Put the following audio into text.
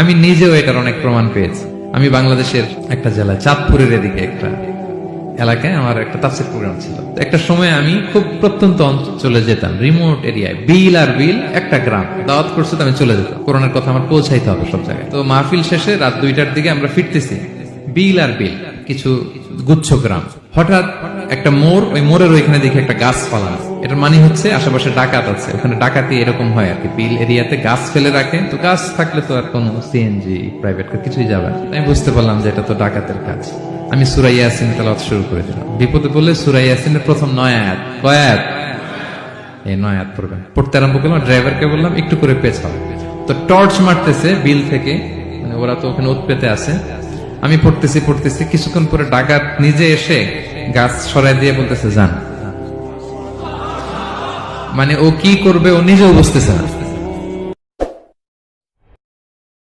আমি নিজেও এটার অনেক প্রমাণ পেয়েছি। আমি বাংলাদেশের একটা জেলায় চাঁদপুরের এদিকে একটা এলাকায় আমার একটা তাফসীর প্রোগ্রাম ছিল। একটা সময় আমি খুব প্রত্যন্ত অঞ্চলে যেতাম, রিমোট এরিয়ায়, বিল আর বিল একটা গ্রাম। দাওয়াত করছে তো আমি চলে যেতাম, কোরআনের কথা আমার পৌঁছাইতে হবে সব জায়গায়। তো মাহফিল শেষে রাত 2টার দিকে আমরা ফিরতেছি, বিল আর বিল কিছু গুচ্ছ গ্রাম। হঠাৎ একটা মোড়, ওই মোড়ের ওইখানে দেখি একটা গাছ ফালানো। এটার মানে হচ্ছে আশেপাশে ডাকাত আছে, ওখানে ডাকাতি এরকম হয় আর কি, বিল এরিয়াতে গাছ ফেলে রাখে। তো গাছ থাকলে তো আর কোনো সিএনজি প্রাইভেট কার কিছুই যাবে না। আমি বুঝতে পারলাম যে এটা তো ডাকাতের কাজ। আমি সূরা ইয়াসিন তেলাওয়াত শুরু করে দিলাম। বিপদে বলে সূরা ইয়াসিনের প্রথম 9 আয়াত, কয় আয়াত? এই 9 আয়াত পড়বেন। পড়তে আরম্ভ করলাম, ড্রাইভারকে বললাম একটু করে পেছাও। তো টর্চ মারতেছে বিল থেকে, মানে ওরা তো ওখানে উৎপেতে আছে। আমি পড়তেছি, কিছুক্ষণ পরে ডাকাত নিজে এসে গাছ সরাই দিয়ে বলতেছে যান। মানে ও কি করবে ও নিজেও বুঝতেছে না।